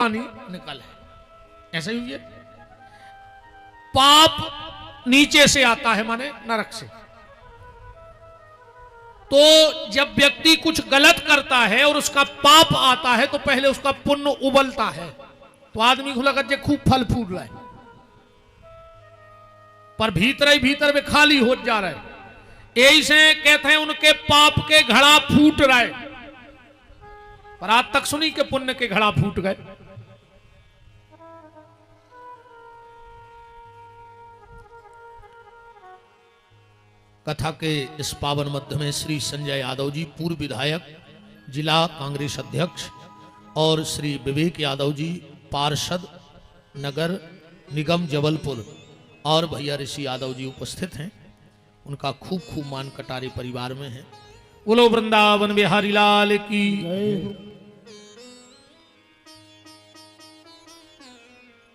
पानी निकल है, ऐसा ही है। पाप नीचे से आता है, माने नरक से। तो जब व्यक्ति कुछ गलत करता है और उसका पाप आता है तो पहले उसका पुण्य उबलता है, तो आदमी को लगा खूब फल फूट रहा है, पर भीतर ही भीतर में खाली हो जा रहा है। यही से कहते हैं उनके पाप के घड़ा फूट रहे, पर आज तक सुनी के पुण्य के घड़ा फूट गए। कथा के इस पावन मध्य में श्री संजय यादव जी, पूर्व विधायक, जिला कांग्रेस अध्यक्ष, और श्री विवेक यादव जी, पार्षद, नगर निगम जबलपुर, और भैया ऋषि यादव जी उपस्थित हैं। उनका खूब खूब मान कटारे परिवार में है। बोलो वृंदावन बिहारी लाल की।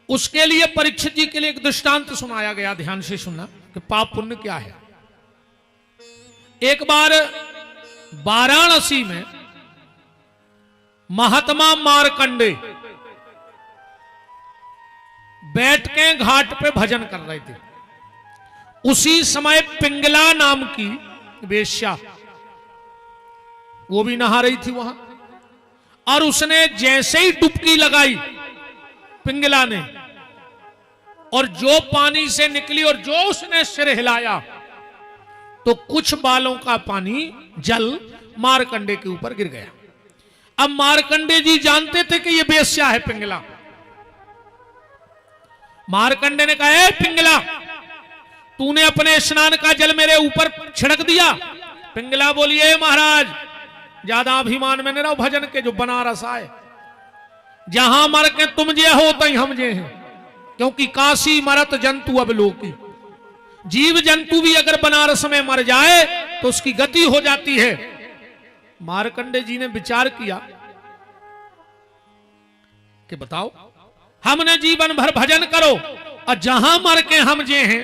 उसके लिए परीक्षित जी के लिए एक दृष्टांत सुनाया गया, ध्यान से सुनना कि पाप पुण्य क्या है। एक बार वाराणसी में महात्मा मार्कंडे बैठ के घाट पे भजन कर रहे थे। उसी समय पिंगला नाम की वेश्या, वो भी नहा रही थी वहां, और उसने जैसे ही डुबकी लगाई पिंगला ने, और जो पानी से निकली और जो उसने सिर हिलाया, तो कुछ बालों का पानी जल मार्कंडे के ऊपर गिर गया। अब मार्कंडे जी जानते थे कि यह वेश्या है पिंगला। मार्कंडे ने कहा, ए पिंगला, तूने अपने स्नान का जल मेरे ऊपर छिड़क दिया। पिंगला बोली, ए महाराज, ज्यादा अभिमान में न रहो भजन के, जो बनारस आए, जहां मर के तुम जे हो तई हम जे हैं, क्योंकि काशी मरत जंतु अब लोकी। जीव जंतु भी अगर बनारस में मर जाए तो उसकी गति हो जाती है। मार्कंडे जी ने विचार किया कि बताओ, हमने जीवन भर भजन करो और जहां मर के हम जे हैं,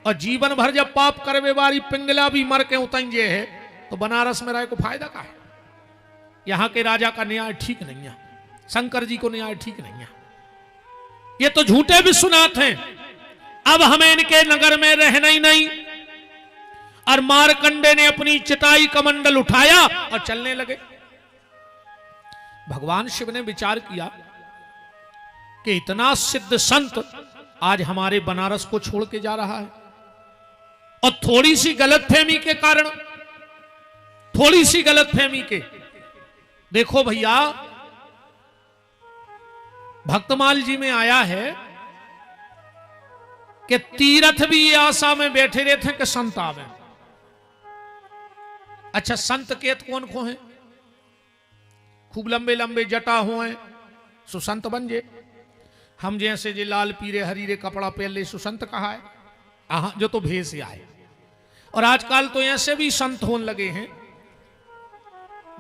और जीवन भर जब पाप करवे वाली पिंगला भी मर के उतंग जे है, तो बनारस में रहे को फायदा का है। यहां के राजा का न्याय ठीक नहीं है, शंकर जी को न्याय ठीक नहीं है। ये तो झूठे विश्वनाथ हैं, अब हमें इनके नगर में रहना ही नहीं। और मार्कंडे ने अपनी चटाई कमंडल उठाया और चलने लगे। भगवान शिव ने विचार किया कि इतना सिद्ध संत आज हमारे बनारस को छोड़ के जा रहा है, और थोड़ी सी गलतफहमी के कारण, थोड़ी सी गलतफहमी के, देखो भैया, भक्तमाल जी में आया है कि तीर्थ भी ये आशा में बैठे रहते हैं कि संत आवे। अच्छा, संत केत कौन को है? खूब लंबे लंबे जटा हुए सुसंत बन जे। हम जैसे जे लाल पीरे हरीरे कपड़ा पहन ले सुसंत कहा है, आहा, जो तो भेष आए। और आजकल तो ऐसे भी संत होने लगे हैं,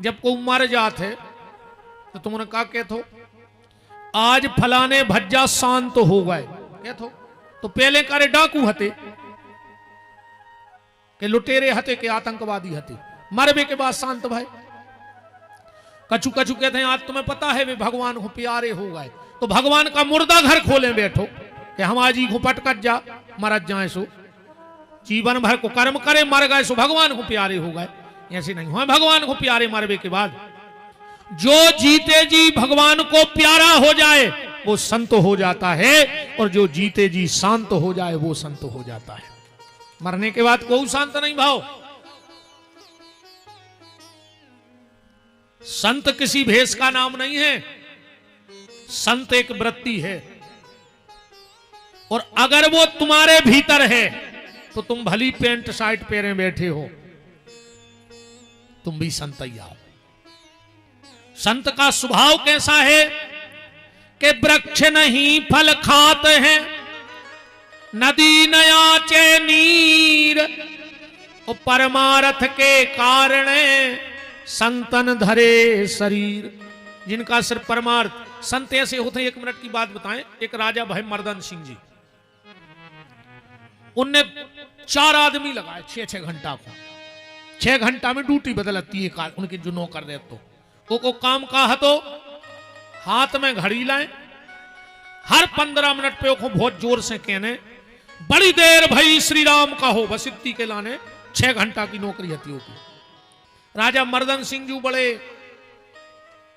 जब को मर जात है तो तुमने कहा कहते हो आज फलाने भज्जा शांत हो गए, कहते हो। तो पहले करे डाकू हते, के लुटेरे हते, के आतंकवादी हते, मरबे के बाद शांत भाई। कछु कछु कहते हैं आज तुम्हें पता है वे भगवान को प्यारे हो गए, तो भगवान का मुर्दा घर खोले बैठो कि हम आज ही घुपट कर जा मरत जाए, सो जीवन भर को कर्म करे मर गए सो भगवान को प्यारे हो गए। ऐसे नहीं हुआ, भगवान को प्यारे मरबे के बाद। जो जीते जी भगवान को प्यारा हो जाए वो संत हो जाता है, और जो जीते जी शांत हो जाए वो संत हो जाता है। मरने के बाद कोई शांत नहीं भाव। संत किसी भेष का नाम नहीं है, संत एक वृत्ति है, और अगर वो तुम्हारे भीतर है तो तुम भली पेंट शर्ट पहने बैठे हो, तुम भी संत ही आओ। संत का स्वभाव कैसा है कि वृक्ष नहीं फल खाते हैं, नदी नयाचे नीर, और परमार्थ के कारण संतन धरे शरीर। जिनका सिर्फ परमार्थ, संत ऐसे होते हैं। एक मिनट की बात बताएं, एक राजा भाई मर्दन सिंह जी, उनने 4 आदमी लगाए 6-6 घंटा को। 6 घंटा में ड्यूटी बदलती है उनकी जो नौकर रहे, तो वो को काम का हतो हाथ में घड़ी लाए, हर 15 मिनट पे ओखो बहुत जोर से कहने बड़ी देर भई श्री राम का हो, बस इतनी के लाने 6 घंटा की नौकरी हती होगी। राजा मर्दन सिंह जी बड़े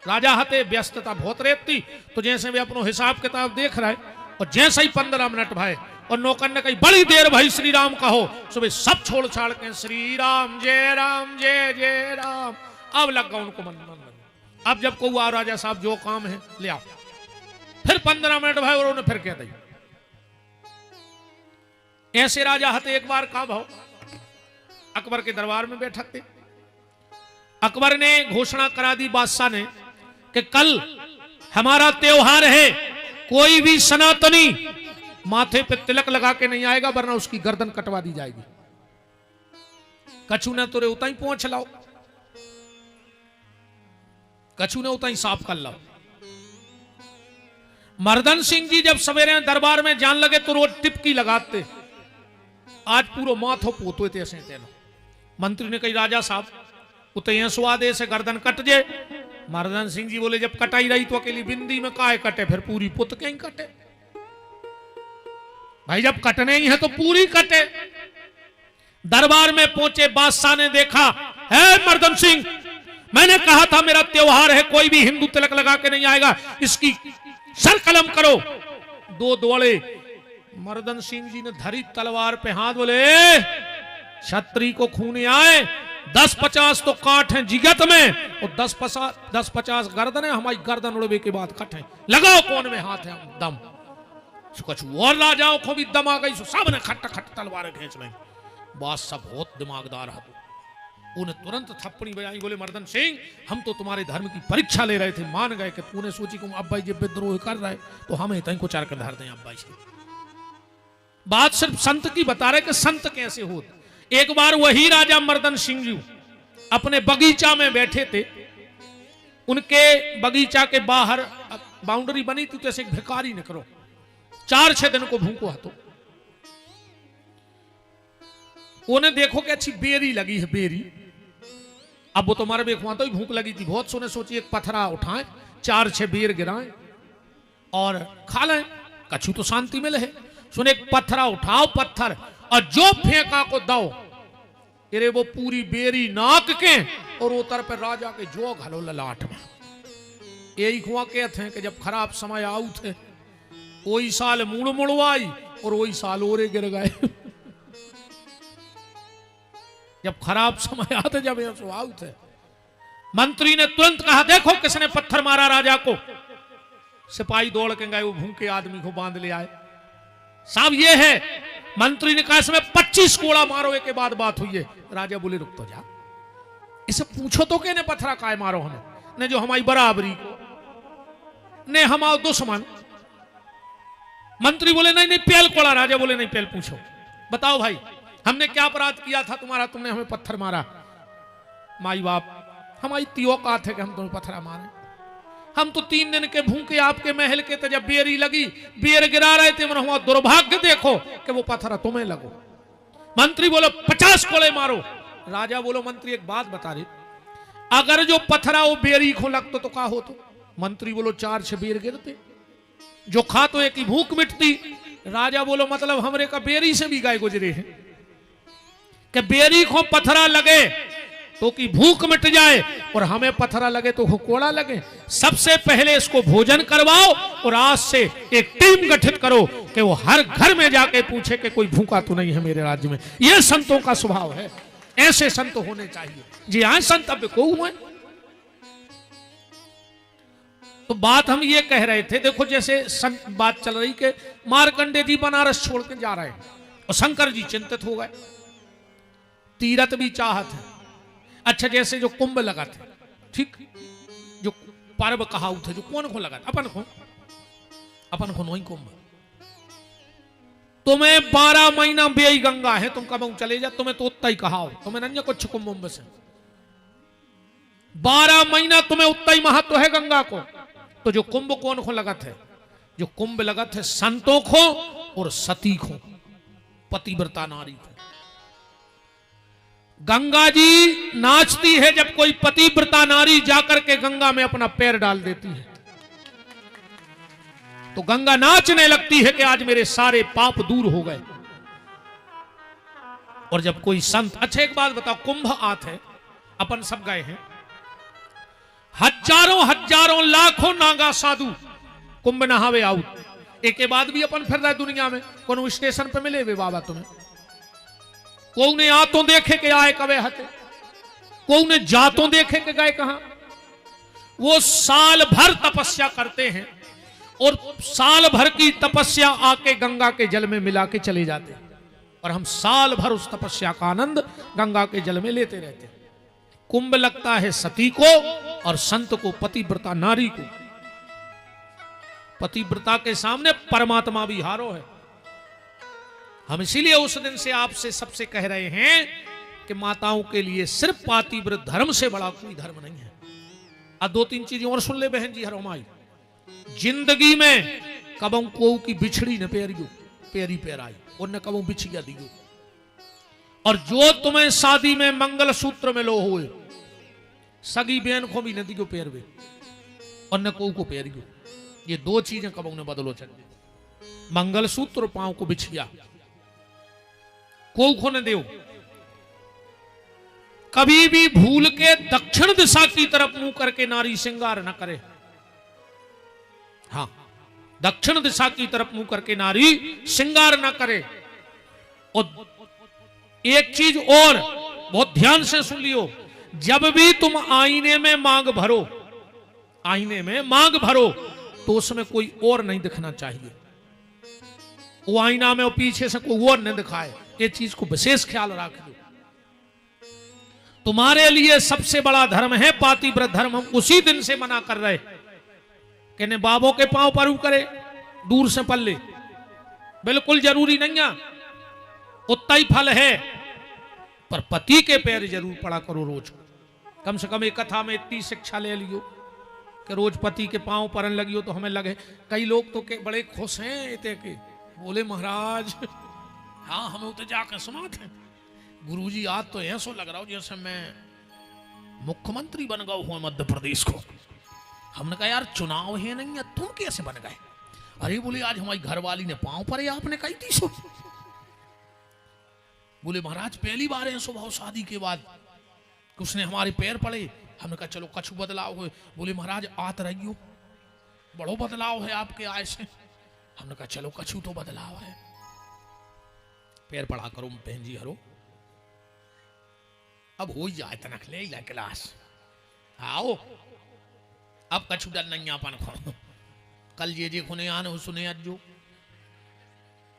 राजा हते, व्यस्तता बहुत रहती, तो जैसे वे अपनो हिसाब किताब देख रहे और जैसे ही 15 मिनट भाई और नौकर ने कही बड़ी देर भाई श्री राम का हो, सुबह सब छोड़ छाड़ के श्री राम जय जय राम। अब लग गया उनको मन। अब जब को आ राजा साहब जो काम है ले आओ, फिर 15 मिनट भाई और उन्होंने फिर कह दी। ऐसे राजा हते एक बार का भाव अकबर के दरबार में बैठक थे। अकबर ने घोषणा करा दी बादशाह ने कि कल हमारा त्योहार है, कोई भी सनातनी माथे पे तिलक लगा के नहीं आएगा वरना उसकी गर्दन कटवा दी जाएगी। कछु ने तुरे उतना ही पहुंच लाओ, कछु ने उतना ही साफ कर लाओ। मर्दन सिंह जी जब सवेरे दरबार में जान लगे तो रोज टिपकी लगाते, आज पूरा माथो पोतो थे ऐसे तेनो। मंत्री ने कही राजा साहब उतने स्वाद से गर्दन कट जाए। मर्दन सिंह जी बोले जब कटाई रही तो अकेली बिंदी में काहे कटे, फिर पूरी पुत कहीं कटे। भाई जब कटने ही है तो पूरी कटे। दरबार में पहुंचे बादशाह ने देखा, है मर्दन सिंह मैंने कहा था मेरा त्योहार है, कोई भी हिंदू तिलक लगा के नहीं आएगा, इसकी सर कलम करो। दो दौड़े, मर्दन सिंह जी ने धरी तलवार पे हाथ, बोले छत्री को खून आए, 10-50 तो काट हैं जिगत में और 10-50 गर्दन है, हमारी गर्दन उड़वे के बाद कट है, लगाओ कौन में हाथ है दम। कुछ और राजाओं को भी दम आ गई, सब ने खट खट तलवारें खींच ली। बादशाह बहुत दिमागदार है, उन्हें तुरंत थप्पड़ी बजाई, बोले मर्दन सिंह हम तो तुम्हारे धर्म की परीक्षा ले रहे थे, मान गए कि तूने सोची कि अब भाई जब विद्रोह कर रहा है तो हमें तय को चार कर धर दें। अब भाई बात सिर्फ संत की बता रहे कि संत कैसे होते। एक बार वही राजा मर्दन सिंह जी अपने बगीचा में बैठे थे, उनके बगीचा के बाहर बाउंड्री बनी थी, तो ऐसे भिखारी निकलो 4-6 दिन को भूखो हाथों। उन्हें देखो कि अच्छी बेरी लगी है, बेरी। अब वो तुम्हारे बेखुआ तो ही भूख लगी थी बहुत, सोने सोची एक पत्थरा उठाएं, 4-6 बेर गिराएं और खा लें, कछु तो शांति मिले है। सुने एक पत्थरा उठाओ, पत्थर और जो फेंका को दो, अरे वो पूरी बेरी नाक के और उतर पर राजा के जो घलो ललाट में। यही हुआ कहते हैं कि जब खराब समय आऊ थे वही साल मुड़ मुड़वाई और वही साल ओरे गिर गए। जब खराब समय आते जब आऊ थे। मंत्री ने तुरंत कहा देखो किसने पत्थर मारा राजा को। सिपाही दौड़ के गए, वो भूखे आदमी को बांध ले आए। साहब ये है। मंत्री ने कहा इसमें 25 कोड़ा मारो, एक के बाद बात हुई है। राजा बोले रुक तो जा, इसे पूछो तो के ने पत्थरा काय मारो हमें, ने जो हमारी बराबरी को ने हमारा दुश्मन। मंत्री बोले नहीं नहीं पेल कोड़ा। राजा बोले नहीं पेल पूछो, बताओ भाई हमने क्या अपराध किया था तुम्हारा, तुमने हमें पत्थर मारा। माई बाप हमारी तियो का थे कि हम तुम्हें पत्थरा मारे, हम तो 3 दिन के भूखे आपके महल के थे, जब बेरी लगी बेर गिरा रहे थे, हुआ दुर्भाग्य देखो कि वो पत्थर तुम्हें लगो। मंत्री बोलो 50 कोड़े मारो। राजा बोलो मंत्री एक बात बता रहे, अगर जो पत्थरा वो बेरी को लगतो तो क्या होतो। मंत्री बोलो 4-6 बेर गिरते, जो खा तो एक ही भूख मिटती। राजा बोलो मतलब हमरे का बेरी से भी गाय गुजरे हैं कि बेरी को पत्थरा लगे तो कि भूख मिट जाए और हमें पत्थरा लगे तो कोड़ा लगे। सबसे पहले इसको भोजन करवाओ और आज से एक टीम गठित करो कि वो हर घर में जाके पूछे कि कोई भूखा तो नहीं है मेरे राज्य में। यह संतों का स्वभाव है, ऐसे संत होने चाहिए। जी हाँ, संत अब को हुए। तो बात हम ये कह रहे थे, देखो जैसे बात चल रही कि मार्कंडे जी बनारस छोड़ के जा रहे हैं और शंकर जी चिंतित हो गए, तीरथ भी चाहत है। अच्छा जैसे जो कुंभ लगा थे, ठीक, जो पर्व कहा थे, जो कौन को लगा था, अपन को नहीं कुंभ। तुम्हें 12 महीना बेई गंगा है, तुम कब चले जा, तुम्हें तो उतना ही कहा, तुम्हें नहीं कुछ कुंभ से 12 महीना तुम्हें उतना ही महत्व है गंगा को। तो जो कुंभ कौन को लगा थे, जो कुंभ लगा थे संतों को और सती को, पतिव्रता नारी को। गंगा जी नाचती है जब कोई पतिव्रता नारी जाकर के गंगा में अपना पैर डाल देती है। तो गंगा नाचने लगती है कि आज मेरे सारे पाप दूर हो गए। और जब कोई संत, अच्छा एक बात बताओ, कुंभ आत है, अपन सब गए हैं, हजारों हजारों लाखों नागा साधु कुंभ नहावे आउट, एक के बाद भी अपन फिर रहे दुनिया में, कौन स्टेशन पे मिले वे बाबा तुम्हें, को ने आतों देखे के आए कवे हते, को ने जातों देखे के गए कहां। वो साल भर तपस्या करते हैं और साल भर की तपस्या आके गंगा के जल में मिला के चले जाते हैं, और हम साल भर उस तपस्या का आनंद गंगा के जल में लेते रहते हैं। कुंभ लगता है सती को और संत को, पतिव्रता नारी को। पतिव्रता के सामने परमात्मा भी हारो है। हम इसीलिए उस दिन से आपसे सबसे कह रहे हैं कि माताओं के लिए सिर्फ पातिव्रत धर्म से बड़ा कोई धर्म नहीं है। अब दो तीन चीजें और सुन ले बहन जी हर हमारी जिंदगी में, कबों को की बिछड़ी न पेरियो पेरी पेराई, और न कबों बिछिया दियो, और जो तुम्हें शादी में मंगल सूत्र में लो हुए सगी बहन को भी न दियो पेरवे, और न को पेरियो। ये दो चीजें कबों ने बदलो चले, मंगल सूत्र पांव को बिछिया, को न दो। कभी भी भूल के दक्षिण दिशा की तरफ मुंह करके नारी श्रृंगार न करे। हाँ, दक्षिण दिशा की तरफ मुंह करके नारी श्रृंगार न करे। और एक चीज और बहुत ध्यान से सुन लियो, जब भी तुम आईने में मांग भरो, आईने में मांग भरो, तो उसमें कोई और नहीं दिखना चाहिए। वो आईना में और पीछे से कोई और नहीं दिखाए, ये चीज को विशेष ख्याल रख दो। तुम्हारे लिए सबसे बड़ा धर्म है पातिव्रत धर्म। हम उसी दिन से मना कर रहे कि ने बाबों के पांव पर करे, दूर से पल्ले, बिल्कुल जरूरी नहीं है, उतना ही फल है, पर पति के पैर जरूर पड़ा करो रोज। कम से कम एक कथा में इतनी शिक्षा ले लियो कि रोज पति के पांव परन लगियो तो हमें लगे। कई लोग तो के बड़े खुश हैं इतने के, बोले महाराज हाँ हमें उतर जाकर सुनाते, गुरुजी आज तो ऐसा लग रहा हो जैसे मैं मुख्यमंत्री बन गया हूं मध्य प्रदेश को। हमने कहा यार चुनाव है नहीं है, तुम कैसे बन गए? अरे बोले आज हमारी घरवाली ने पांव परे आपने कही थी सो। बोले महाराज पहली बार है सुबह शादी के बाद उसने हमारे पैर पड़े। हमने कहा चलो कछु बदलाव हो। बोले महाराज आत रही हो, बड़ो बदलाव है आपके आय से। हमने कहा चलो कछु तो बदलाव है, पैर पड़ा करो बहन जी हरो, अब हो जाए तनक ले क्लास आओ, अब कछु डर नहीं अपन खो। कल जे खुने आने हो सुने आज जो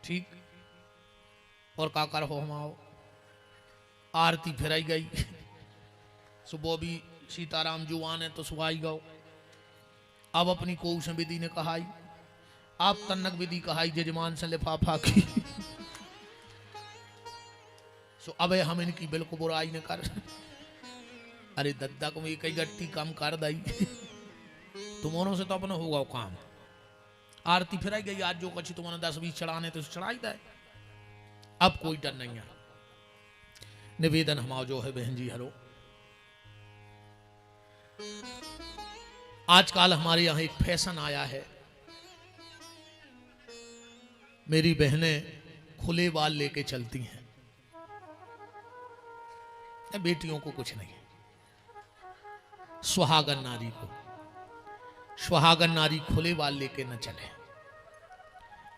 ठीक। और का कर हो हम आओ, आरती फिराई गई, सुबह भी सीताराम जो आने तो सुहाई गो। अब अपनी कौश विधि ने कहाई, आप तन्नक विधि कहाई जजमान से लिफाफा की। सो अब हम इनकी बिल्कुल बुराई न कर। अरे दद्दा को एक ही गट्टी काम कर दई, तुम्हारों से तो अपना होगा काम। आरती फिराई गई, आज जो कची तुम्हारे 10-20 चढ़ाने तो चढ़ाई दे, अब कोई डर नहीं है। निवेदन हमारा जो है बहन जी हरो, आजकल हमारे यहां एक फैशन आया है, मेरी बहनें खुले बाल लेके चलती हैं। बेटियों को कुछ नहीं, सुहागन नारी को, सुहागन नारी खुले बाल लेके न चले।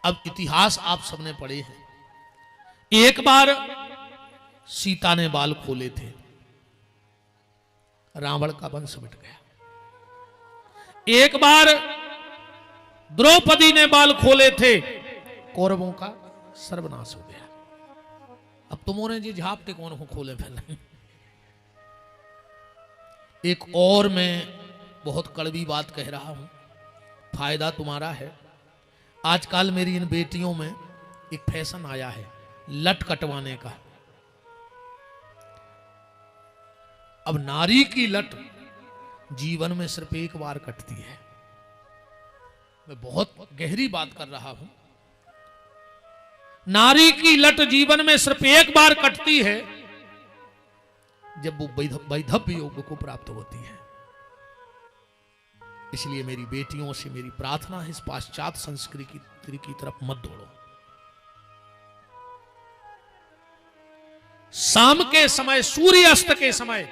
अब इतिहास आप सबने पढ़े हैं, एक बार सीता ने बाल खोले थे, रावण का वंश मिट गया। एक बार द्रौपदी ने बाल खोले थे, कौरवों का सर्वनाश हो गया। अब तुमने जी झापटे कौन को खोले फिर। एक और मैं बहुत कड़वी बात कह रहा हूं, फायदा तुम्हारा है। आजकल मेरी इन बेटियों में एक फैशन आया है लट कटवाने का। अब नारी की लट जीवन में सिर्फ एक बार कटती है। मैं बहुत गहरी बात कर रहा हूं, नारी की लट जीवन में सिर्फ एक बार कटती है जब वो वैधव्य योग को प्राप्त होती है। इसलिए मेरी बेटियों से मेरी प्रार्थना है, इस पाश्चात्य संस्कृति की तरफ मत दौड़ो। शाम के समय, सूर्यास्त के समय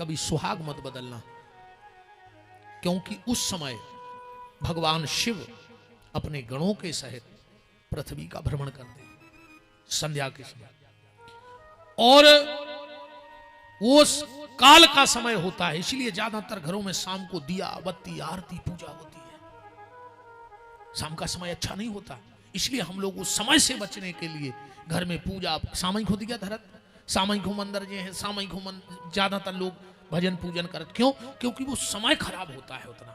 कभी सुहाग मत बदलना, क्योंकि उस समय भगवान शिव अपने गणों के सहित पृथ्वी का भ्रमण करते संध्या के समय, और वो काल का समय होता है, इसलिए ज्यादातर घरों में शाम को दिया बत्ती आरती पूजा होती है। शाम का समय अच्छा नहीं होता, इसलिए हम लोग उस समय से बचने के लिए घर में पूजा सामयिक होती क्या धरत सामयिक हो मंदिर जो है सामयिक हो ज्यादातर लोग भजन पूजन करते, क्यों? क्योंकि वो समय खराब होता है उतना।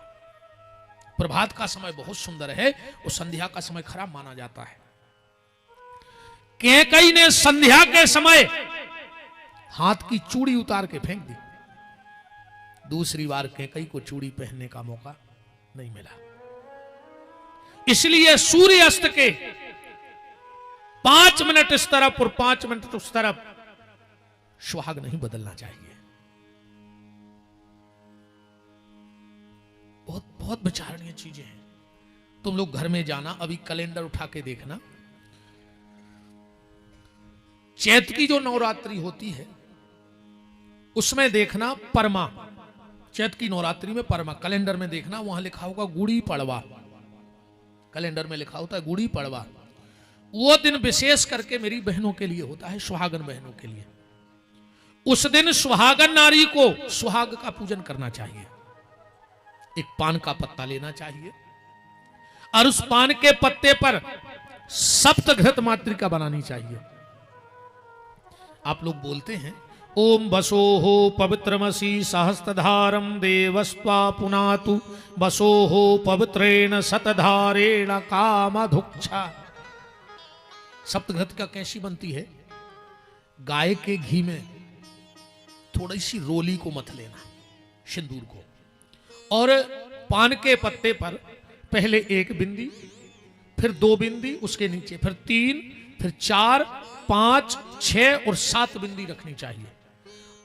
प्रभात का समय बहुत सुंदर है, वो संध्या का समय खराब माना जाता है। कैकई ने संध्या के समय हाथ की चूड़ी उतार के फेंक दी, दूसरी बार कैकई को चूड़ी पहनने का मौका नहीं मिला। इसलिए सूर्य अस्त के 5 मिनट इस तरफ और 5 मिनट उस तरफ सुहाग नहीं बदलना चाहिए। बहुत बहुत विचारणीय चीजें हैं। तुम लोग घर में जाना, अभी कैलेंडर उठा के देखना, चैत की जो नवरात्रि होती है उसमें देखना परमा, चैत की नवरात्रि में परमा, कैलेंडर में देखना वहां लिखा होगा गुड़ी पड़वा, कैलेंडर में लिखा होता है गुड़ी पड़वा। वो दिन विशेष करके मेरी बहनों के लिए होता है, सुहागन बहनों के लिए। उस दिन सुहागन नारी को सुहाग का पूजन करना चाहिए। एक पान का पत्ता लेना चाहिए और उस पान के पत्ते पर सप्तघृत मातृका बनानी चाहिए। आप लोग बोलते हैं ओम बसो हो पवित्रमसी सहस्त्रधारम देवस्वा पुनातु बसो हो पवित्रेण शतधारेण कामधुक्षा। सप्तघृत का कैसी बनती है? गाय के घी में थोड़ी सी रोली को मथ लेना, सिंदूर को, और पान के पत्ते पर पहले 1 बिंदी, फिर 2 बिंदी, उसके नीचे फिर 3, फिर 4, 5, 6 और 7 बिंदी रखनी चाहिए।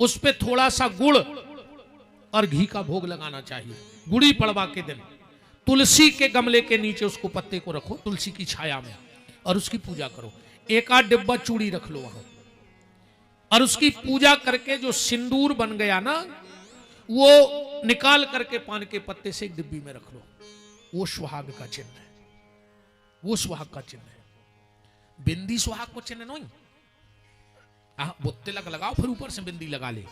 उस पे थोड़ा सा गुड़ और घी का भोग लगाना चाहिए। गुड़ी पड़वा के दिन तुलसी के गमले के नीचे उसको पत्ते को रखो, तुलसी की छाया में, और उसकी पूजा करो। 1 डिब्बा चूड़ी रख लो वहां, और उसकी पूजा करके जो सिंदूर बन गया ना, वो निकाल करके पान के पत्ते से 1 डिब्बी में रख लो। वो सुहाग का चिन्ह है, वो सुहाग का चिन्ह है। बिंदी सुहाग को चिन्ह नहीं। बुत्ते लगाओ, फिर ऊपर से बिंदी लगा ले।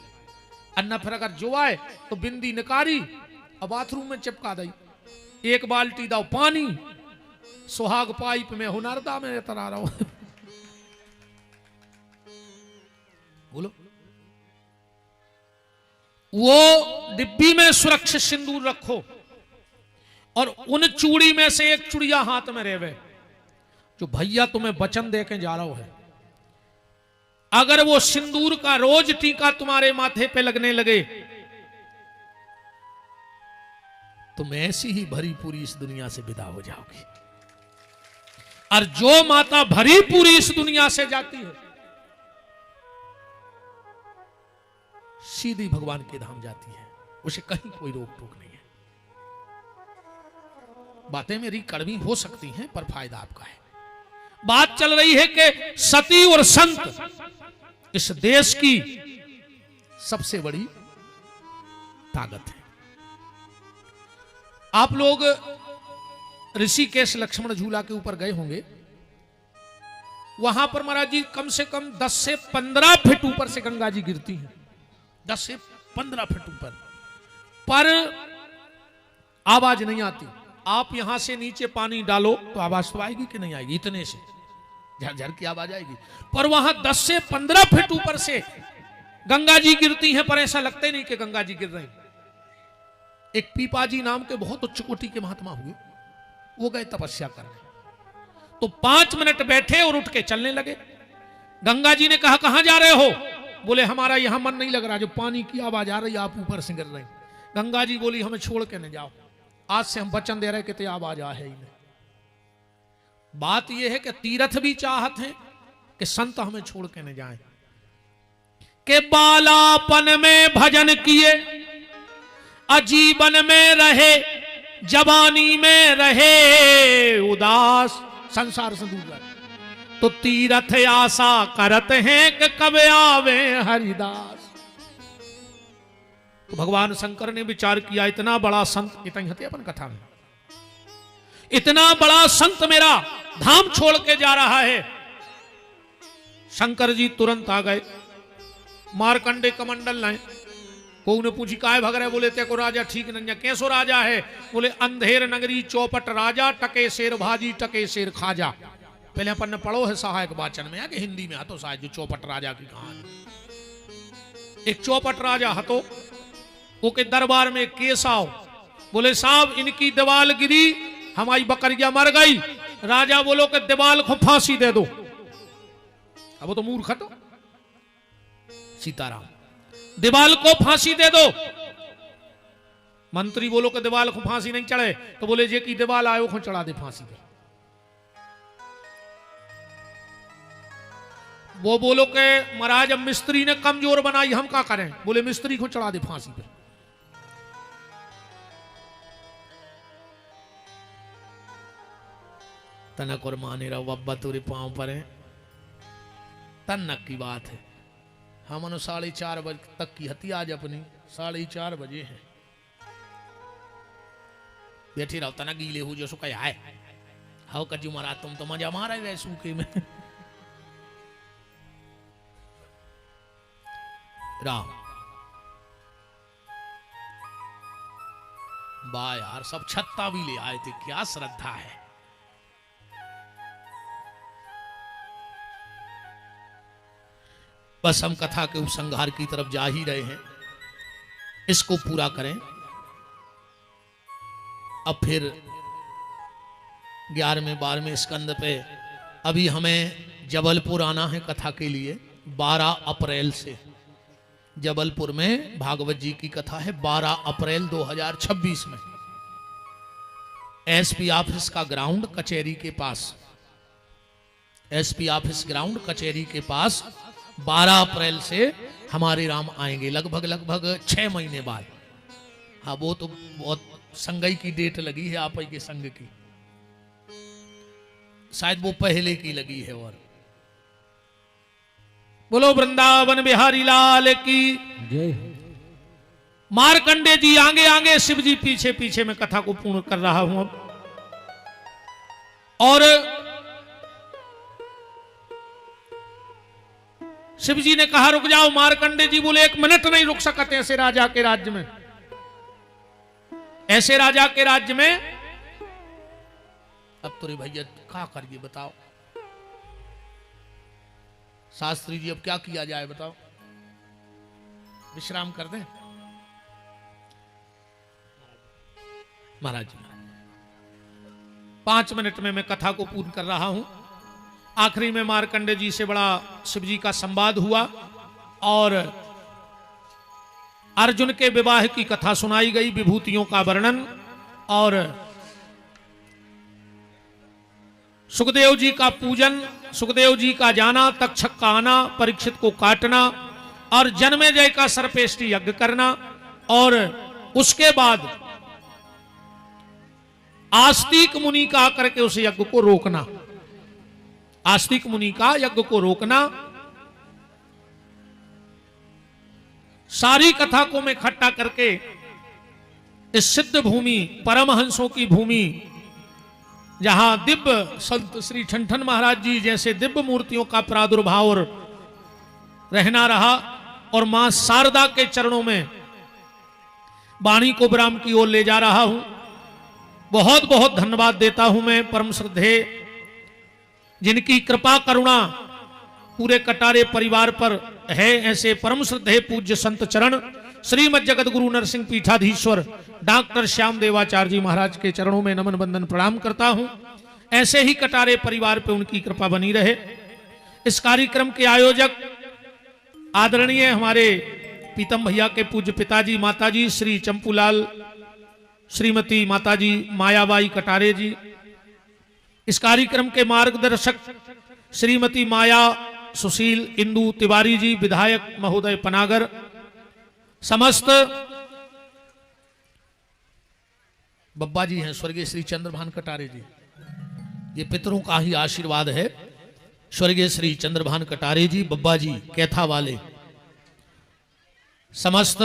अन्ना फिर अगर जो आए तो बिंदी निकारी और बाथरूम में चिपका दी। 1 बाल्टी दाओ पानी, सुहाग पाइप में हुनरदा में तरा रहा हूं। बोलो। वो डिब्बी में सुरक्षित सिंदूर रखो, और उन चूड़ी में से 1 चूड़िया हाथ में रेवे जो भैया तुम्हें वचन दे के जा रहा है। अगर वो सिंदूर का रोज टीका तुम्हारे माथे पे लगने लगे, तुम ऐसी ही भरी पूरी इस दुनिया से विदा हो जाओगी। और जो माता भरी पूरी इस दुनिया से जाती है, सीधी भगवान के धाम जाती है, उसे कहीं कोई रोक टोक नहीं है। बातें मेरी कड़वी हो सकती हैं, पर फायदा आपका है। बात चल रही है कि सती और संत इस देश की सबसे बड़ी ताकत है। आप लोग ऋषिकेश लक्ष्मण झूला के ऊपर गए होंगे। वहां पर महाराज जी कम से कम 10 से 15 फीट ऊपर से गंगा जी गिरती हैं, 10 से 15 फीट ऊपर, पर आवाज नहीं आती। आप यहां से नीचे पानी डालो तो आवाज तो आएगी कि नहीं आएगी? इतने से झरझर की आवाज आएगी। पर वहां 10 से 15 फीट ऊपर से गंगा जी गिरती हैं, पर ऐसा लगता ही नहीं कि गंगा जी गिर रही। एक पीपाजी नाम के बहुत उच्च कोटि के महात्मा हुए, वो गए तपस्या करने, तो 5 मिनट बैठे और उठ के चलने लगे। गंगा जी ने कहा कहां जा रहे हो? बोले हमारा यहां मन नहीं लग रहा, जो पानी की आवाज आ रही आप ऊपर से गिर रहे। गंगा जी बोली हमें छोड़ के न जाओ, आज से हम वचन दे रहे कि तेरी आवाज आ है ही नहीं। बात यह है कि तीर्थ भी चाहत हैं कि संत हमें छोड़ के न जाएं। के बालापन में भजन किए, आजीवन में रहे जवानी में रहे उदास, संसार से दूर रहे, तो तीरथ आशा करत हैं कि कब आवे हरिदास। तो भगवान शंकर ने विचार किया, इतना बड़ा संत, इतना ही अपन कथा में, इतना बड़ा संत मेरा धाम छोड़ के जा रहा है। शंकर जी तुरंत आ गए, मारकंडे कमंडल लाए। को ने पूछी काय भग रहे, बोले तेको राजा ठीक नहीं है। कैसो राजा है? बोले अंधेर नगरी चौपट राजा, टके शेर भाजी टके शेर खाजा। पहले अपन ने पढ़ो है सहायक वाचन में, कि हिंदी में हतो शायद, जो चौपट राजा की कहानी। एक चौपट राजा हतो, वो के दरबार में केस आओ, बोले साहब इनकी दीवाल गिरी, हमारी बकरिया मर गई, राजा बोलो कि दीवाल को फांसी दे दो। अब वो तो मूर्ख हतो, सीताराम, दीवाल को फांसी दे दो। मंत्री बोलो कि दीवाल को फांसी नहीं चढ़े, तो बोले जे की दीवाल आयो को चढ़ा दे फांसी पे। वो बोलो कि महाराज अब मिस्त्री ने कमजोर बनाई, हम क्या करें? बोले मिस्त्री को चढ़ा दे फांसी पे। तनक और माने रहो बब्बा तुरे पांव पर है, तनक की बात है। हम 4:30 बजे तक की हती आज अपनी, 4:30 बजे है, बैठे रहो तना गीले हो जो सो कह आए हाउ कजू मारा, तुम तो मजा मारा रहे सूखे में। राम बा यार, सब छत्ता भी ले आए थे, क्या श्रद्धा है। बस हम कथा के उपसंहार की तरफ जा ही रहे हैं, इसको पूरा करें। अब फिर 11वें 12वें स्कंद पे अभी हमें जबलपुर आना है कथा के लिए। 12 अप्रैल से जबलपुर में भागवत जी की कथा है, 12 अप्रैल 2026 में। एसपी ऑफिस का ग्राउंड कचहरी के पास, एसपी ऑफिस ग्राउंड कचहरी के पास 12 अप्रैल से हमारे राम आएंगे, लगभग 6 महीने बाद। हाँ वो तो बहुत संगई की डेट लगी है, आप ही के संग की, शायद वो पहले की लगी है। और बोलो वृंदावन बिहारी लाल की जय। मारकंडे जी आगे आगे, शिव जी पीछे पीछे, मैं कथा को पूर्ण कर रहा हूं अब। और शिव जी ने कहा रुक जाओ। मारकंडे जी बोले 1 मिनट नहीं रुक सकते ऐसे राजा के राज्य में, ऐसे राजा के राज्य में। अब तो रे भैया क्या करिए बताओ, शास्त्री जी अब क्या किया जाए बताओ, विश्राम कर दें? महाराज जी 5 मिनट में मैं कथा को पूर्ण कर रहा हूं। आखिरी में मारकंडे जी से बड़ा शिव जी का संवाद हुआ और अर्जुन के विवाह की कथा सुनाई गई, विभूतियों का वर्णन, और सुखदेव जी का पूजन, सुखदेव जी का जाना, तक्षक का आना, परीक्षित को काटना, और जन्मेजय का सर्पेष्टि यज्ञ करना, और उसके बाद आस्तिक मुनि का आकर के उस यज्ञ को रोकना, आस्तिक मुनि का यज्ञ को रोकना। सारी कथा को मैं इकट्ठा करके इस सिद्ध भूमि, परमहंसों की भूमि, जहां दिव्य संत श्री ठनठन महाराज जी जैसे दिव्य मूर्तियों का प्रादुर्भाव और रहना रहा, और मां शारदा के चरणों में वाणी को विराम की ओर ले जा रहा हूं। बहुत बहुत धन्यवाद देता हूं मैं परम श्रद्धेय, जिनकी कृपा करुणा पूरे कटारे परिवार पर है, ऐसे परम श्रद्धेय पूज्य संत चरण श्रीमद जगत गुरु नरसिंह पीठाधीश्वर डॉक्टर श्याम देवाचार्य जी महाराज के चरणों में नमन बंदन प्रणाम करता हूं। ऐसे ही कटारे परिवार पे उनकी कृपा बनी रहे। इस कार्यक्रम के आयोजक आदरणीय हमारे पीतम भैया के पूज्य पिताजी माताजी श्री चंपूलाल, श्रीमती माताजी मायाबाई कटारे जी। इस कार्यक्रम के मार्गदर्शक श्रीमती माया सुशील इंदु तिवारी जी, विधायक महोदय पनागर। समस्त बब्बा जी हैं स्वर्गीय श्री चंद्रभान कटारे जी। ये पितरों का ही आशीर्वाद है। स्वर्गीय श्री चंद्रभान कटारे जी, बब्बा जी कैथा वाले, समस्त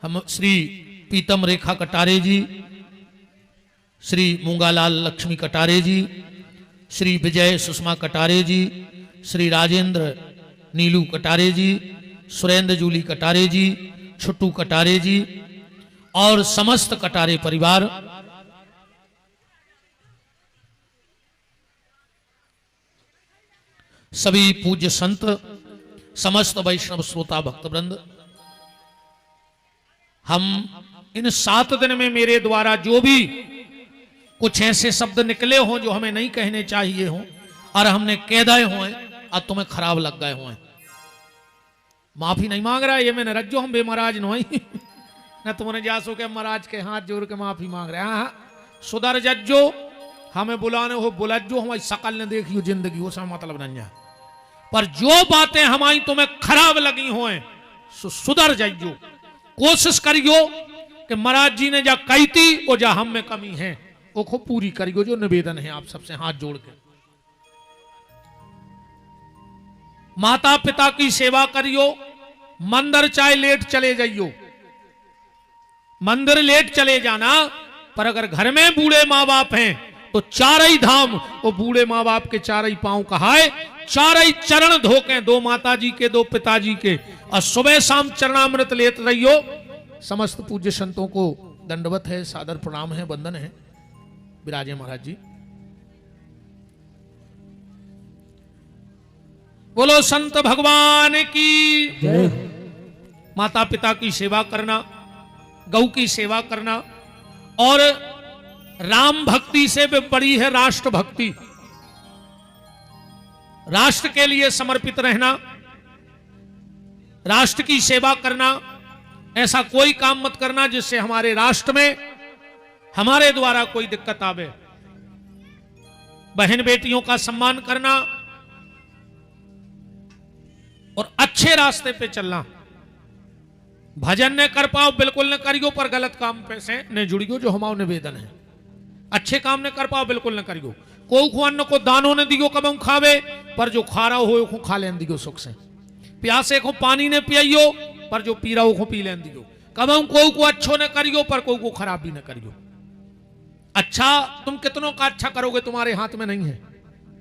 हम श्री पीतम रेखा कटारे जी, श्री मूंगालाल लक्ष्मी कटारे जी, श्री विजय सुषमा कटारे जी, श्री राजेंद्र नीलू कटारे जी, सुरेंद्र जूली कटारे जी, छुट्टू कटारे जी और समस्त कटारे परिवार, सभी पूज्य संत, समस्त वैष्णव श्रोता भक्तवृंद, हम इन 7 दिन में मेरे द्वारा जो भी कुछ ऐसे शब्द निकले हों जो हमें नहीं कहने चाहिए हों और हमने कह दिए हों और तुम्हें खराब लग गए हों, माफी नहीं मांग रहा है। ये मैंने रज्जो हम बेमहाराज नहीं न तुमने जासो के महाराज के हाथ जोड़ के माफी मांग रहे हैं। हाँ, सुधर जज्जो, हमें बुलाने हो बुलज्जो, हमारी शकल ने देखी हो जिंदगी हो, सब मतलब नहीं है। पर जो बातें हमारी तुम्हें खराब लगी हो सुधर जाइयो, कोशिश करियो कि महाराज जी ने जा कही थी वो जा हम में कमी है वो खूब पूरी करियो। जो निवेदन है आप सबसे हाथ जोड़ के, माता पिता की सेवा करियो। मंदिर चाहे लेट चले जाइयो, मंदिर लेट चले जाना, पर अगर घर में बूढ़े माँ बाप हैं तो चारई धाम वो बूढ़े माँ बाप के चारई पांव कहाए, चारई चरण धोके, 2 माता जी के 2 पिताजी के, और सुबह शाम चरणामृत लेते रहियो। समस्त पूज्य संतों को दंडवत है, सादर प्रणाम है, वंदन है। विराजे महाराज जी। बोलो संत भगवान की जय। माता पिता की सेवा करना, गौ की सेवा करना, और राम भक्ति से भी बड़ी है राष्ट्र भक्ति। राष्ट्र के लिए समर्पित रहना, राष्ट्र की सेवा करना। ऐसा कोई काम मत करना जिससे हमारे राष्ट्र में हमारे द्वारा कोई दिक्कत आवे। बहन बेटियों का सम्मान करना और अच्छे रास्ते पे चलना। भजन न कर पाओ बिल्कुल न करियो, पर गलत काम पे से न जुड़ियो, जो हमारा निवेदन है। अच्छे काम न कर पाओ बिल्कुल न करियो। को अन्न को दानों ने दियो कब खावे, पर जो खा रहा हो को खा लेन दियो सुख से। प्यासे को पानी ने पियो, पर जो पी रहा हो को पी लेन दियो। कब को अच्छो न करियो, पर को खराब भी न करियो। अच्छा तुम कितनों का अच्छा करोगे तुम्हारे हाथ में नहीं है,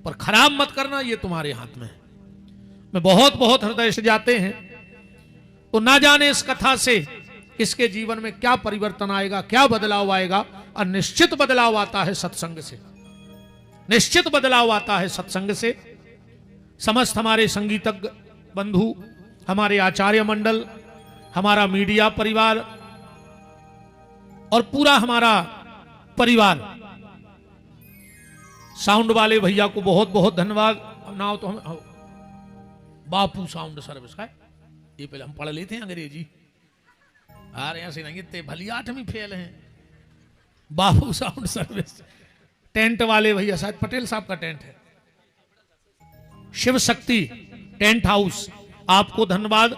पर खराब मत करना, ये तुम्हारे हाथ में है। मैं बहुत बहुत हृदय से जाते हैं तो ना जाने इस कथा से किसके जीवन में क्या परिवर्तन आएगा, क्या बदलाव आएगा। और निश्चित बदलाव आता है सत्संग से, निश्चित बदलाव आता है सत्संग से। समस्त हमारे संगीतज्ञ बंधु, हमारे आचार्य मंडल, हमारा मीडिया परिवार और पूरा हमारा परिवार, साउंड वाले भैया को बहुत बहुत धन्यवाद। नाम तो हम बापू साउंड सर्विस का है, ये पहले हम पढ़ लेते हैं अंग्रेजी, अरे ऐसे नहीं, इतने भली 8वीं फेल हैं। बापू साउंड सर्विस, टेंट वाले भैया, शायद पटेल साहब का टेंट है, शिव शक्ति टेंट हाउस, आपको धन्यवाद।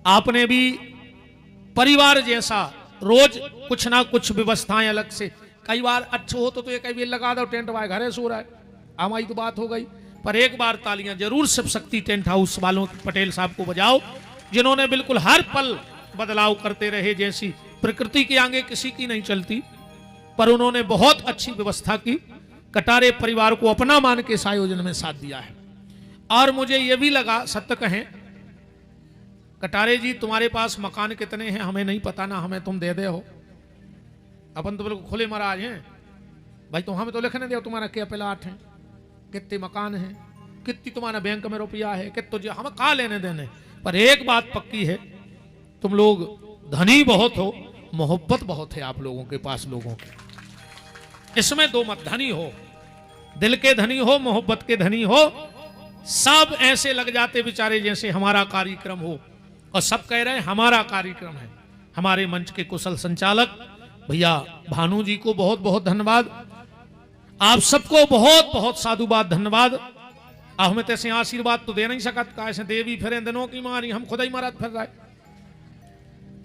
आपने भी परिवार जैसा रोज कुछ ना कुछ व्यवस्थाएं अलग से, कई बार अच्छे हो तो ये कई बार लगा दो टेंट वाले घरे सो रहा है, हमारी तो बात हो गई। पर एक बार तालियां जरूर शिव शक्ति टेंट हाउस वालों पटेल साहब को बजाओ, जिन्होंने बिल्कुल हर पल बदलाव करते रहे। जैसी प्रकृति के आगे किसी की नहीं चलती, पर उन्होंने बहुत अच्छी व्यवस्था की। कटारे परिवार को अपना मान के इस आयोजन में साथ दिया है। और मुझे यह भी लगा, सत्य कहें कटारे जी, तुम्हारे पास मकान कितने हैं हमें नहीं पता ना, हमें तुम दे दे हो। अपन तो बिल्कुल खुले महाराज हैं भाई, तो हमें तो लिखने दो तुम्हारा क्या प्लाट है, कितने मकान हैं, कितनी तुम्हारा बैंक में रुपया है, कितना हमें कहा लेने देने। पर एक बात पक्की है, तुम लोग धनी बहुत हो, मोहब्बत बहुत है आप लोगों के पास, लोगों की। इसमें दो मत, धनी हो, दिल के धनी हो, मोहब्बत के धनी हो। सब ऐसे लग जाते बेचारे जैसे हमारा कार्यक्रम हो, और सब कह रहे हैं हमारा कार्यक्रम है। हमारे मंच के कुशल संचालक भैया भानु जी को बहुत बहुत धन्यवाद। आप सबको बहुत बहुत साधुवाद धन्यवाद। अब हमें तैसे आशीर्वाद तो दे नहीं सकत, ऐसे देवी फिरे दिनों की मारी, हम खुद ही महाराज फिर रहे।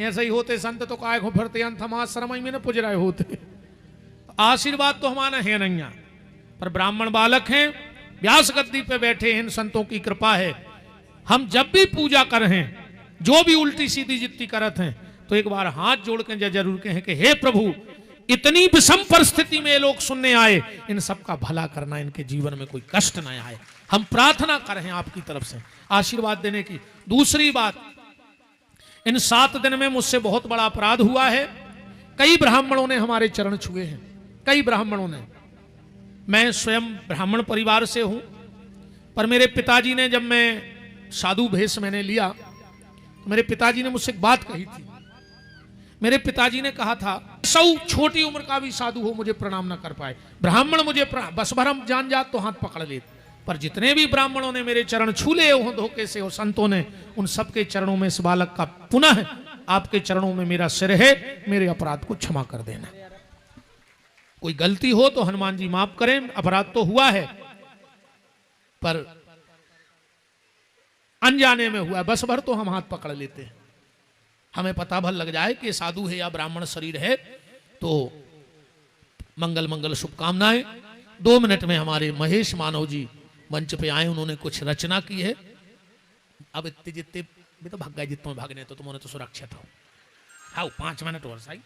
ऐसे ही होते संत तो काय को फिरते अंत हम आश्रम में न पुज रहे होते। आशीर्वाद तो हमारा है नहीं, पर ब्राह्मण बालक हैं, व्यास गद्दी पे बैठे हैं, इन संतों की कृपा है। हम जब भी पूजा कर हैं, जो भी उल्टी सीधी जितनी करत हैं, तो एक बार हाथ जोड़ के जरूर कहें कि हे प्रभु, इतनी विषम परिस्थिति में ये लोग सुनने आए, इन सबका भला करना, इनके जीवन में कोई कष्ट न आए। हम प्रार्थना कर रहे हैं आपकी तरफ से आशीर्वाद देने की। दूसरी बात, इन 7 दिन में मुझसे बहुत बड़ा अपराध हुआ है। कई ब्राह्मणों ने हमारे चरण छुए हैं, कई ब्राह्मणों ने। मैं स्वयं ब्राह्मण परिवार से हूं, पर मेरे पिताजी ने, जब मैं साधु भेष मैंने लिया, तो मेरे पिताजी ने मुझसे एक बात कही थी। मेरे पिताजी ने कहा था, सौ छोटी उम्र का भी साधु हो मुझे प्रणाम न कर पाए, ब्राह्मण मुझे बस भरम जान जात तो हाथ पकड़ ले। पर जितने भी ब्राह्मणों ने मेरे चरण छू ले हो धोखे से, और संतों ने, उन सबके चरणों में इस बालक का पुनः आपके चरणों में मेरा सिर है, मेरे अपराध को क्षमा कर देना। कोई गलती हो तो हनुमान जी माफ करें, अपराध तो हुआ है, पर अनजाने में हुआ। बस भर तो हम हाथ पकड़ लेते हैं, हमें पता भर लग जाए कि साधु है या ब्राह्मण शरीर है, तो मंगल मंगल शुभकामनाएं। 2 मिनट में हमारे महेश मानव जी मंच पे आए, उन्होंने कुछ रचना की है। अब इतने जितने भी तो भाग गए, जितने भागने तो तुमने तो सुरक्षित हो। हाँ 5 मिनट और सही,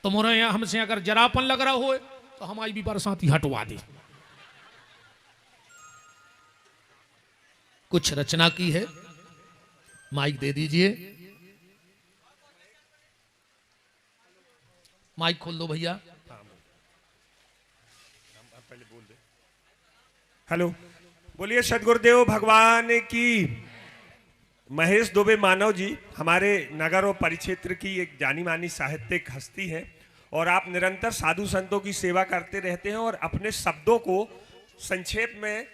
तुम्हारे यहाँ हमसे अगर जरापन लग रहा हो तो हमारी भी बरसाती हटवा दी। कुछ रचना की है, माइक दे दीजिए, माइक खोल दो भैया। हेलो, बोलिए सदगुरुदेव भगवान की। महेश दुबे मानव जी हमारे नगर और परिक्षेत्र की एक जानी मानी साहित्यिक हस्ती है, और आप निरंतर साधु संतों की सेवा करते रहते हैं और अपने शब्दों को संक्षेप में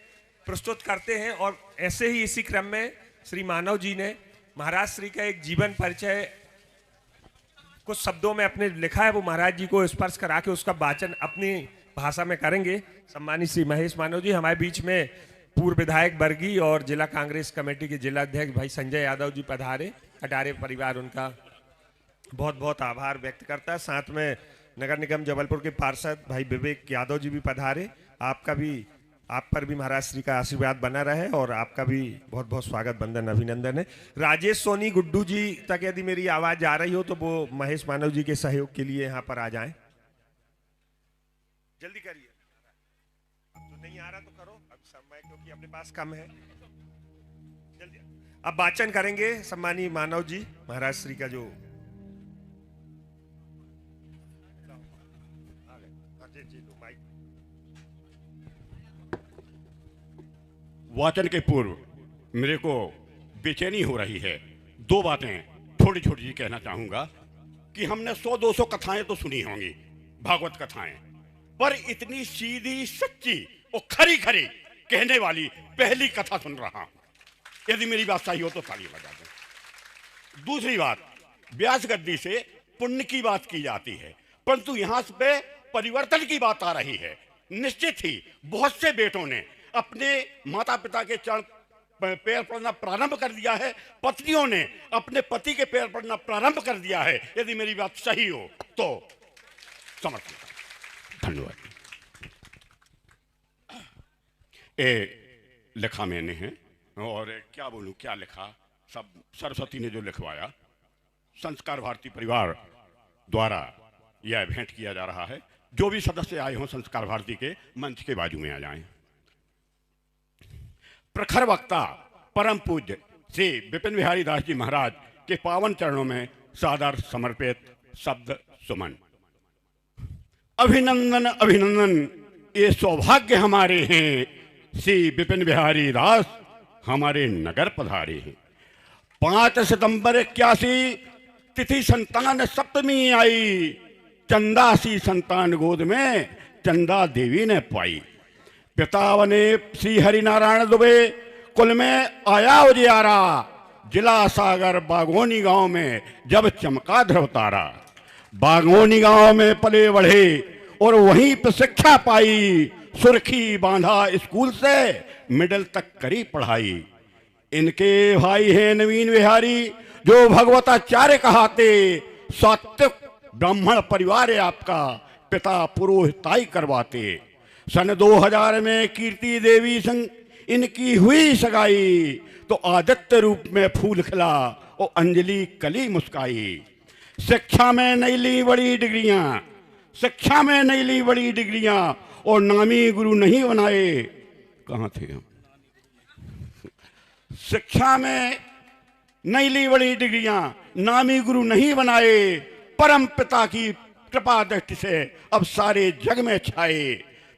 प्रस्तुत करते हैं। और ऐसे ही इसी क्रम में श्री मानव जी ने महाराज श्री का एक जीवन परिचय कुछ शब्दों में अपने लिखा है, वो महाराज जी को स्पर्श करा के उसका वाचन अपनी भाषा में करेंगे। सम्मानित श्री महेश मानव जी, हमारे बीच में पूर्व विधायक बरगी और जिला कांग्रेस कमेटी के जिला अध्यक्ष भाई संजय यादव जी पधारे। अटारे परिवार उनका बहुत बहुत आभार व्यक्त करता है। साथ में नगर निगम जबलपुर के पार्षद भाई विवेक यादव जी भी पधारे। आप पर भी महाराज श्री का आशीर्वाद बना रहे, और आपका भी बहुत बहुत स्वागत, बंदन, अभिनंदन है। राजेश सोनी गुड्डू जी तक यदि मेरी आवाज आ रही हो तो वो महेश मानव जी के सहयोग के लिए यहाँ पर आ जाएं। जल्दी करिए, अब तो नहीं आ रहा तो करो, अब समय क्योंकि अपने पास कम है, जल्दी। अब वाचन करेंगे सम्मानीय मानव जी महाराज श्री का जो वाचन के पूर्व मेरे को बेचैनी हो रही है। 2 बातें छोटी छोटी कहना चाहूंगा कि हमने 100-200 कथाएं तो सुनी होंगी, भागवत कथाएं, पर इतनी सीधी सच्ची और खरी खरी कहने वाली पहली कथा सुन रहा हूं। यदि मेरी बात सही हो तो ताली बजा दें। दूसरी बात, व्यास गद्दी से पुण्य की बात की जाती है, परंतु यहां पे परिवर्तन की बात आ रही है। निश्चित ही बहुत से बेटों ने अपने माता पिता के चरण पैर पड़ना प्रारंभ कर दिया है, पत्नियों ने अपने पति के पैर पड़ना प्रारंभ कर दिया है। यदि मेरी बात सही हो तो समर्थन। धन्यवाद। लिखा मैंने है, और क्या बोलूं, क्या लिखा, सब सरस्वती ने जो लिखवाया। संस्कार भारती परिवार द्वारा यह भेंट किया जा रहा है। जो भी सदस्य आए हों संस्कार भारती के, मंच के बाजू में आ जाएं। प्रखर वक्ता परम पूज्य श्री विपिन बिहारी दास जी महाराज के पावन चरणों में सादर समर्पित शब्द सुमन। अभिनंदन अभिनंदन, ये सौभाग्य हमारे हैं, श्री विपिन बिहारी दास हमारे नगर पधारे हैं। 5 सितंबर 81 तिथि संतान सप्तमी आई, चंदा सी संतान गोद में चंदा देवी ने पाई। पिता बने श्री हरिनारायण दुबे, कुल में आया उजियारा, जिला सागर बागोनी गांव में जब चमका ध्रुव तारा। बागोनी गांव में पले बढ़े और वहीं पर शिक्षा पाई, सुर्खी बांधा स्कूल से मिडिल तक करी पढ़ाई। इनके भाई हैं नवीन बिहारी जो भगवताचार्य कहाते, सात्विक ब्राह्मण परिवार है आपका, पिता पुरोहिताई करवाते। सन 2000 में कीर्ति देवी संग इनकी हुई सगाई, तो आदित्य रूप में फूल खिला और अंजलि कली मुस्काई। शिक्षा में नहीं ली बड़ी डिग्रियां, शिक्षा में नहीं ली बड़ी डिग्रियां, और नामी गुरु नहीं बनाए। कहाँ थे हम? शिक्षा में नहीं ली बड़ी डिग्रियां, नामी गुरु नहीं बनाए, परम पिता की कृपा दृष्टि से अब सारे जग में छाए।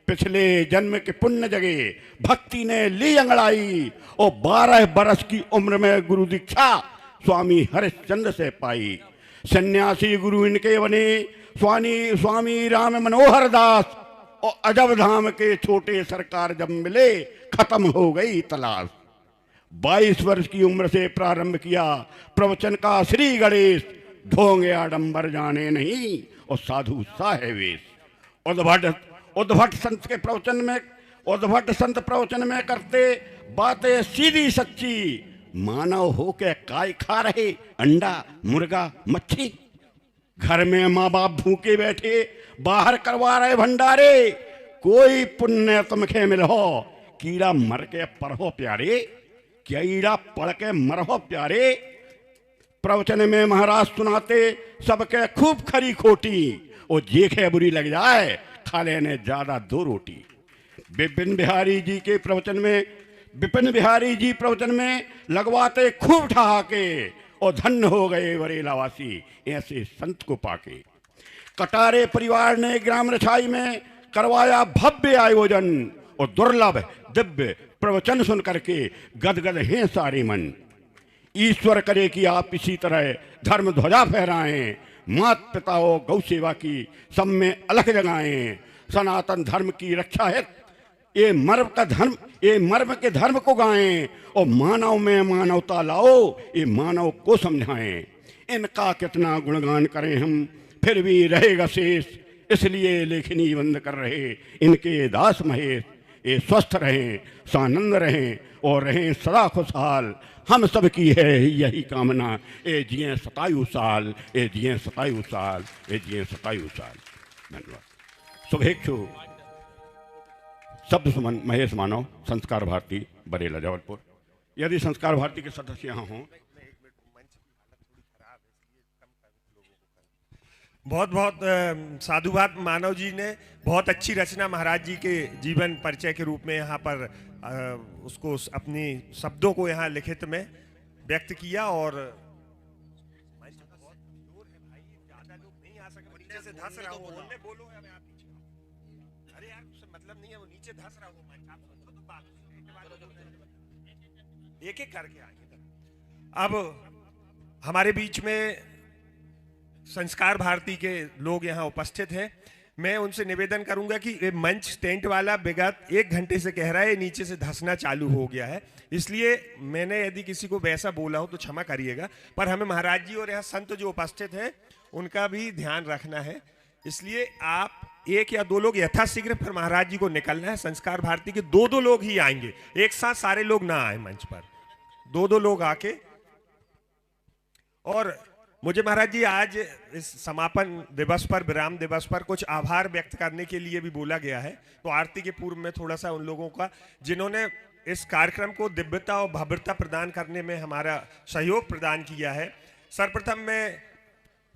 पिछले जन्म के पुण्य जगे भक्ति ने ली अंगड़ाई, और 12 बरस की उम्र में गुरु दीक्षा स्वामी हरिश्चंद्र से पाई। सन्यासी गुरु इनके बने स्वामी राम मनोहर दास, और अजब धाम के छोटे सरकार जब मिले खत्म हो गई तलाश। 22 वर्ष की उम्र से प्रारंभ किया प्रवचन का श्री गणेश, ढोंगे आडंबर जाने नहीं और साधु साहे वेश। उद्भट संत के प्रवचन में, उद्भट संत प्रवचन में करते बातें सीधी सच्ची, मानव हो के काय खा रहे अंडा मुर्गा मच्छी। घर में माँ बाप भूखे बैठे, बाहर करवा रहे भंडारे, कोई पुण्य तुमखे मिलो, कीड़ा मर के पढ़ो प्यारे, कीड़ा पढ़ के मरहो प्यारे। प्रवचन में महाराज सुनाते सबके खूब खरी खोटी, और जेखे बुरी लग जाए खा लेने ज्यादा 2 रोटी। विपिन बिहारी जी के प्रवचन में, विपिन बिहारी जी प्रवचन में लगवाते खूब ठहाके, और धन्य हो गए बरेलावासी ऐसे संत को पाके। कटारे परिवार ने ग्राम रछाई में करवाया भव्य आयोजन, और दुर्लभ दिव्य प्रवचन सुन करके गदगद हैं सारे मन। ईश्वर करे कि आप इसी तरह धर्म ध्वजा फहराएं, मात पिता और गौ सेवा की सब में अलख जगाएं। सनातन धर्म की रक्षा है ये मर्म के धर्म को गाएं, और मानव में मानवता लाओ ये मानव को समझाएं। इनका कितना गुणगान करें हम, फिर भी रहेगा शेष, इसलिए लेखनी बंद कर रहे इनके दास महेश। ये स्वस्थ रहें, सानंद रहें, और रहें सदा खुशहाल, हम सब की है यही कामना। ए जिए 27 साल, ए जिए 27 साल, ए जिए 27 साल। धन्यवाद। शुभेच्छु शब्द सुमन महेश मानव, संस्कार भारती, बरेला, जबलपुर। यदि संस्कार भारती के सदस्य यहाँ हों। बहुत बहुत साधुवाद मानव जी ने बहुत अच्छी रचना महाराज जी के जीवन परिचय के रूप में यहाँ पर उसको अपनी शब्दों को यहाँ लिखित में व्यक्त किया। और मतलब नहीं है, वो नीचे धस रहा एक एक करके आएंगे। अब हमारे बीच में संस्कार भारती के लोग यहाँ उपस्थित हैं। मैं उनसे निवेदन करूंगा कि ये मंच टेंट वाला विगत 1 घंटे से कह रहा है नीचे से धंसना चालू हो गया है, इसलिए मैंने यदि किसी को वैसा बोला हो तो क्षमा करिएगा, पर हमें महाराज जी और यहाँ संत जो उपस्थित हैं उनका भी ध्यान रखना है। इसलिए आप 1 या 2 लोग यथाशीघ्र, फिर महाराज जी को निकलना है। संस्कार भारती के 2-2 लोग ही आएंगे, एक साथ सारे लोग ना आए मंच पर, 2-2 लोग आके। और मुझे महाराज जी आज इस समापन दिवस पर, विराम दिवस पर कुछ आभार व्यक्त करने के लिए भी बोला गया है, तो आरती के पूर्व में थोड़ा सा उन लोगों का जिन्होंने इस कार्यक्रम को दिव्यता और भव्यता प्रदान करने में हमारा सहयोग प्रदान किया है। सर्वप्रथम मैं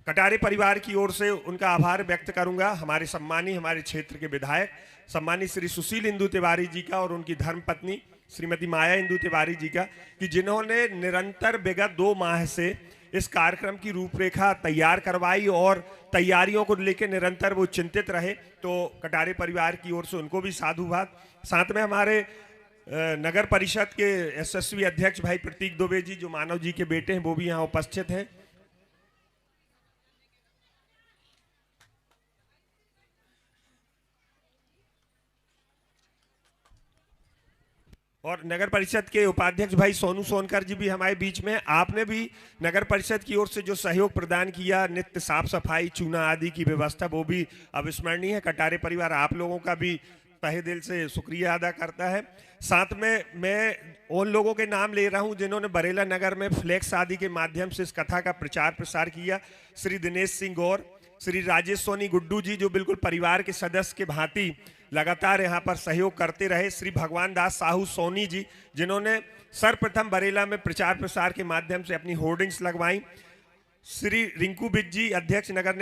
कटारे परिवार की ओर से उनका आभार व्यक्त करूंगा, हमारे सम्मानी, हमारे क्षेत्र के विधायक सम्मानी श्री सुशील इंदु तिवारी जी का और उनकी धर्मपत्नी श्रीमती माया इंदु तिवारी जी का, कि जिन्होंने निरंतर विगत 2 माह से इस कार्यक्रम की रूपरेखा तैयार करवाई और तैयारियों को लेकर निरंतर वो चिंतित रहे। तो कटारे परिवार की ओर से उनको भी साधुवाद। साथ में हमारे नगर परिषद के यशस्वी अध्यक्ष भाई प्रतीक दुबे जी, जो मानव जी के बेटे हैं, वो भी यहाँ उपस्थित हैं। और नगर परिषद के उपाध्यक्ष भाई सोनू सोनकर जी भी हमारे बीच में। आपने भी नगर परिषद की ओर से जो सहयोग प्रदान किया, नित्य साफ सफाई, चूना आदि की व्यवस्था, वो भी अविस्मरणीय है। कटारे परिवार आप लोगों का भी तहे दिल से शुक्रिया अदा करता है। साथ में मैं उन लोगों के नाम ले रहा हूं जिन्होंने बरेला नगर में फ्लैक्स आदि के माध्यम से इस कथा का प्रचार प्रसार किया। श्री दिनेश सिंह गौर, श्री राजेश सोनी गुड्डू जी जो बिल्कुल परिवार के सदस्य के भांति लगातार यहाँ पर सहयोग करते रहे, श्री भगवान दास साहू सोनी जी जिन्होंने सर्वप्रथम बरेला में प्रचार प्रसार के माध्यम से अपनी होर्डिंग्स लगवाई, श्री रिंकू बिज जी अध्यक्ष नगर